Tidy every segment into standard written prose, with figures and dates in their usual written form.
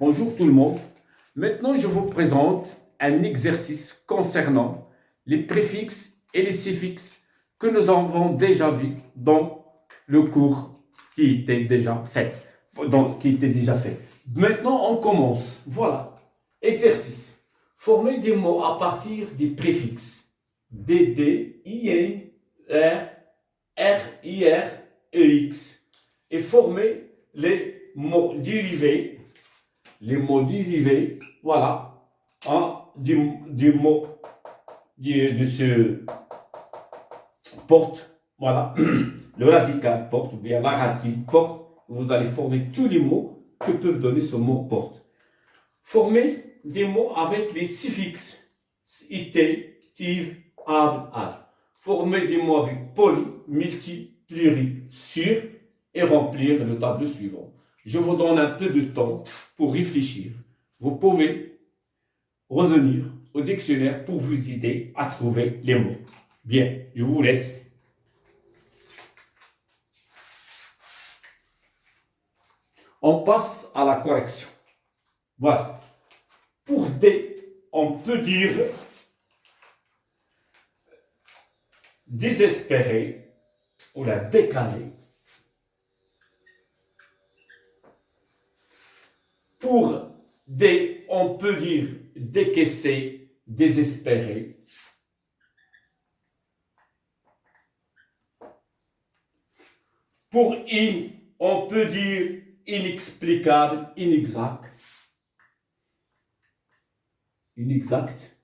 Bonjour tout le monde. Maintenant, je vous présente un exercice concernant les préfixes et les suffixes que nous avons déjà vu dans le cours qui était déjà fait. Maintenant, on commence. Voilà. Exercice. Former des mots à partir des préfixes. D, I, N, R, R, E, X. Et former les mots dérivés, voilà, du mot de ce porte, voilà, le radical porte, ou bien la racine porte, vous allez former tous les mots que peuvent donner ce mot porte. Former des mots avec les suffixes, ité, tive, able, âge. Former des mots avec poly, multi, pluri, sur, et remplir le tableau suivant. Je vous donne un peu de temps pour réfléchir. Vous pouvez revenir au dictionnaire pour vous aider à trouver les mots. Bien, je vous laisse. On passe à la correction. Voilà. Pour D, on peut dire désespéré ou la décalé. Pour D, on peut dire décaissé, désespéré. Pour in, on peut dire inexplicable, inexact. Inexact.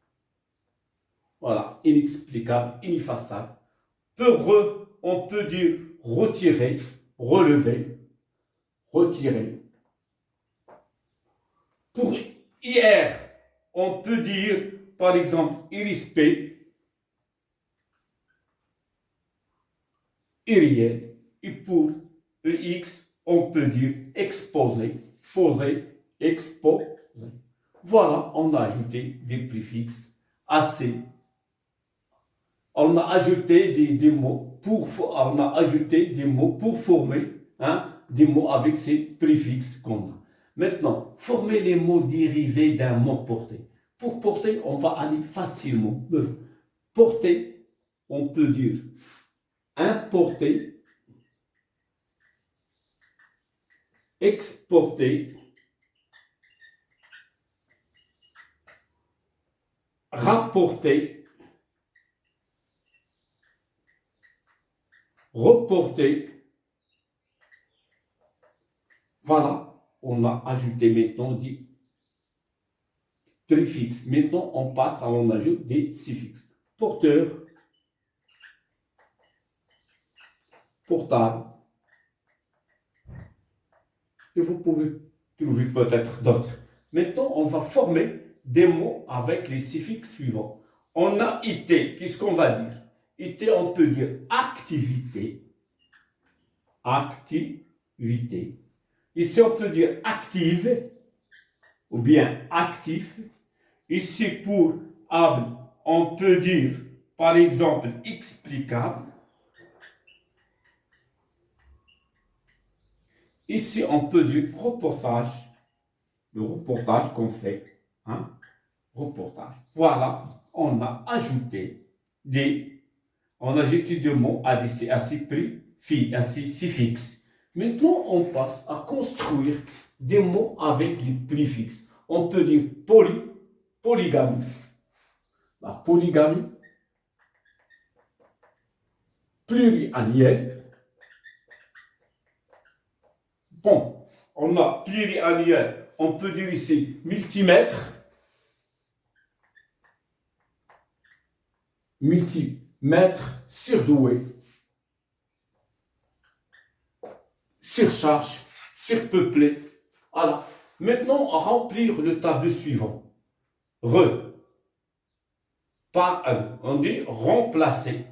Voilà, inexplicable, ineffaçable. Pour on peut dire retirer, relever, retirer. Pour IR, on peut dire, par exemple, irrespect, irréel. Et pour EX, on peut dire exposer, poser, exposer. Voilà, on a ajouté des préfixes assez. On a ajouté des mots on a ajouté des mots pour former des mots avec ces préfixes qu'on a. Maintenant, former les mots dérivés d'un mot porté. Pour porter, on va aller facilement. Porter, on peut dire importer, exporter, rapporter, reporter. Voilà, on a ajouté maintenant des préfixes. Maintenant, on ajoute des suffixes. Porteur, portable. Et vous pouvez trouver peut-être d'autres. Maintenant, on va former des mots avec les suffixes suivants. On a été, qu'est-ce qu'on va dire? Été, on peut dire activité. Activité. Ici, on peut dire active ou bien actif. Ici, pour able, on peut dire, par exemple, explicable. Ici, on peut dire reportage. Le reportage qu'on fait. Reportage. Voilà, on a ajouté des mots à ces suffixes. Maintenant, on passe à construire des mots avec les préfixes. On peut dire polygamie. La polygamie. Pluriannuel. Bon, on a pluriannuel. On peut dire ici multimètre. Multimètre, surdoué. Surcharge, surpeuplé. Voilà. Maintenant, à remplir le tableau suivant. On dit remplacer.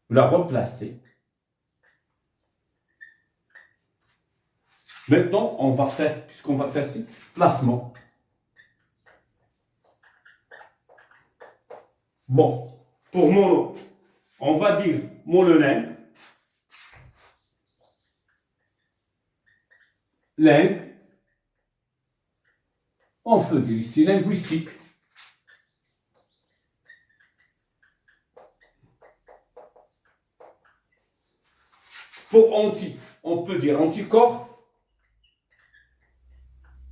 La remplacer. Maintenant, on va faire, qu'est-ce qu'on va faire ici? Placement. Bon, pour mono, on va dire mononème. Langue, On peut dire ici linguistique. Pour anti, on peut dire anticorps.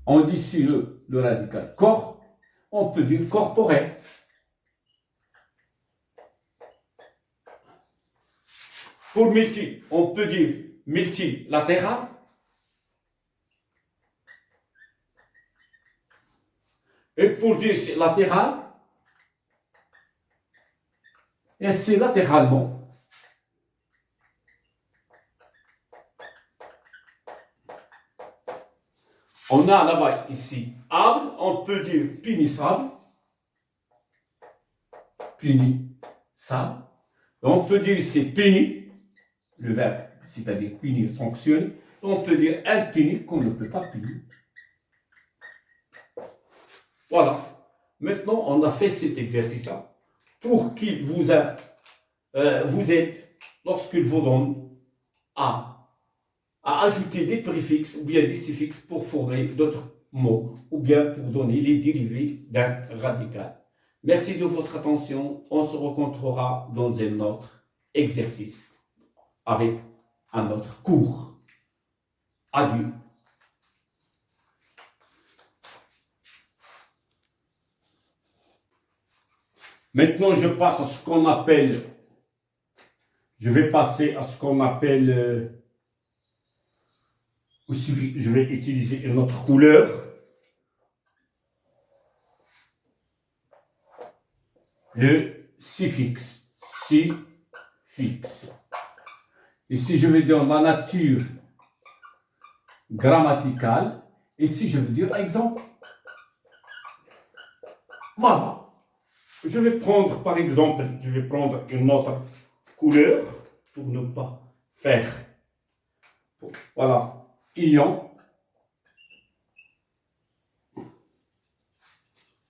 On dit ici le radical corps. On peut dire corporel. Pour multi, on peut dire multilatéral. Et pour dire latéral, et c'est latéralement. On a là-bas ici able, on peut dire punissable. Punissable. On peut dire ici puni, le verbe, c'est-à-dire punir, sanctionner. On peut dire impuni, qu'on ne peut pas punir. Voilà. Maintenant, on a fait cet exercice-là pour qu'il vous aide, lorsqu'il vous donne à ajouter des préfixes ou bien des suffixes pour former d'autres mots ou bien pour donner les dérivés d'un radical. Merci de votre attention. On se rencontrera dans un autre exercice avec un autre cours. Adieu. Maintenant, je passe à ce qu'on appelle, je vais passer à ce qu'on appelle, je vais utiliser une autre couleur. Le suffixe. Suffixe. Ici, je vais dire la nature grammaticale. Ici, je veux dire exemple. Voilà. Je vais prendre, par exemple, je vais prendre une autre couleur pour ne pas faire. Voilà. Ion.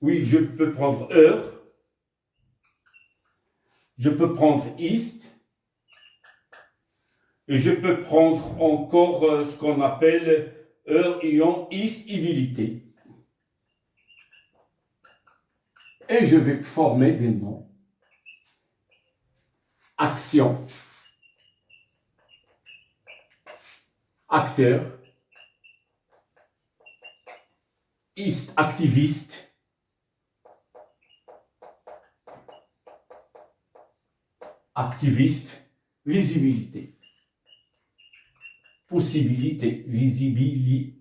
Oui, je peux prendre heure. Je peux prendre ist. Et je peux prendre encore ce qu'on appelle heure, ion, istibilité. Et je vais former des noms. Action. Acteur. Ist, activiste. Activiste. Visibilité. Possibilité. Visibilité.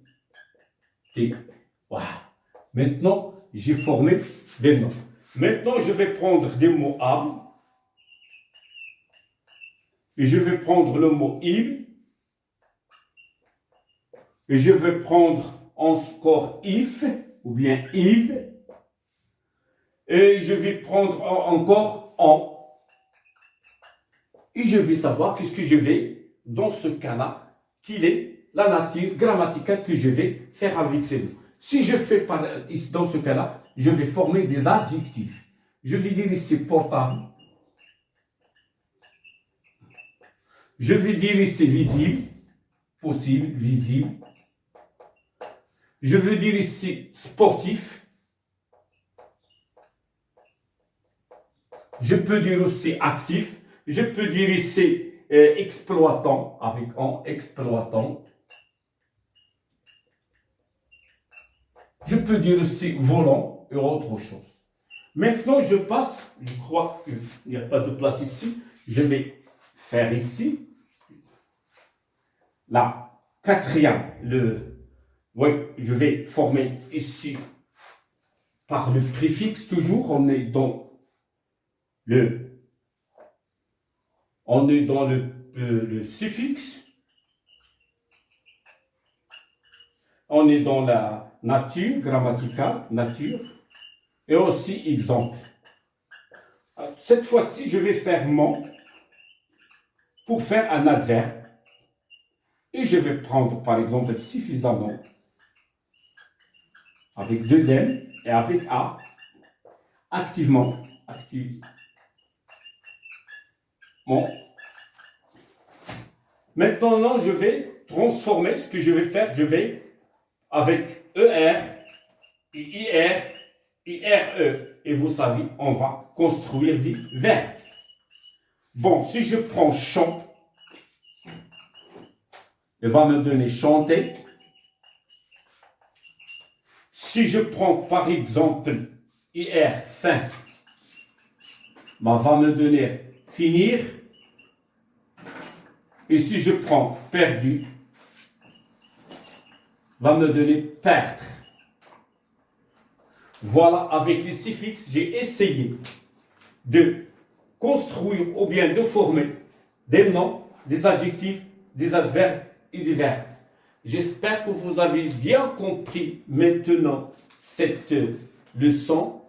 Voilà. Maintenant, j'ai formé des noms. Maintenant, je vais prendre des mots âmes. Et je vais prendre le mot il. Et je vais prendre encore if, ou bien if. Et je vais prendre encore en. Et je vais savoir qu'est-ce que je vais, dans ce cas-là, qu'il est la nature grammaticale que je vais faire avec ces mots. Si je fais dans ce cas-là, je vais former des adjectifs. Je vais dire ici portable. Je vais dire ici visible. Possible, visible. Je veux dire ici sportif. Je peux dire aussi actif. Je peux dire ici exploitant, avec en exploitant. Je peux dire aussi volant et autre chose. Maintenant, je passe, je crois qu'il n'y a pas de place ici. Je vais faire ici la quatrième, oui, je vais former ici par le préfixe toujours. On est dans le suffixe. On est dans la nature grammaticale, nature, et aussi exemple. Cette fois-ci, je vais faire mon pour faire un adverbe. Et je vais prendre par exemple suffisamment avec deux M et avec A. Activement. Bon. Maintenant, je vais transformer ce que je vais faire. Je vais avec ER IR, IRE. Et vous savez, on va construire des verbes. Bon, si je prends chant, il va me donner chanter. Si je prends par exemple IR, fin, va me donner finir. Et si je prends perdu, va me donner perdre. Voilà, avec les suffixes, j'ai essayé de construire ou bien de former des noms, des adjectifs, des adverbes et des verbes. J'espère que vous avez bien compris maintenant cette leçon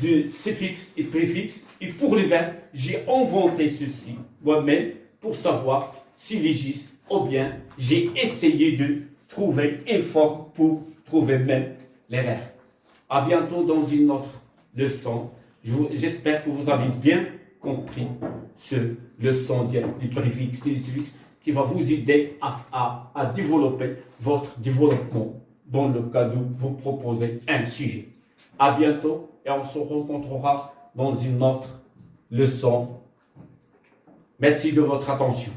de suffixes et préfixes. Et pour les verbes, j'ai inventé ceci moi-même pour savoir s'il existe ou bien j'ai essayé de trouver une forme pour trouver même les verbes. À bientôt dans une autre leçon. J'espère que vous avez bien compris ce leçon des préfixes et des suffixes qui va vous aider à développer votre développement dans le cas où vous proposez un sujet. À bientôt et on se rencontrera dans une autre leçon. Merci de votre attention.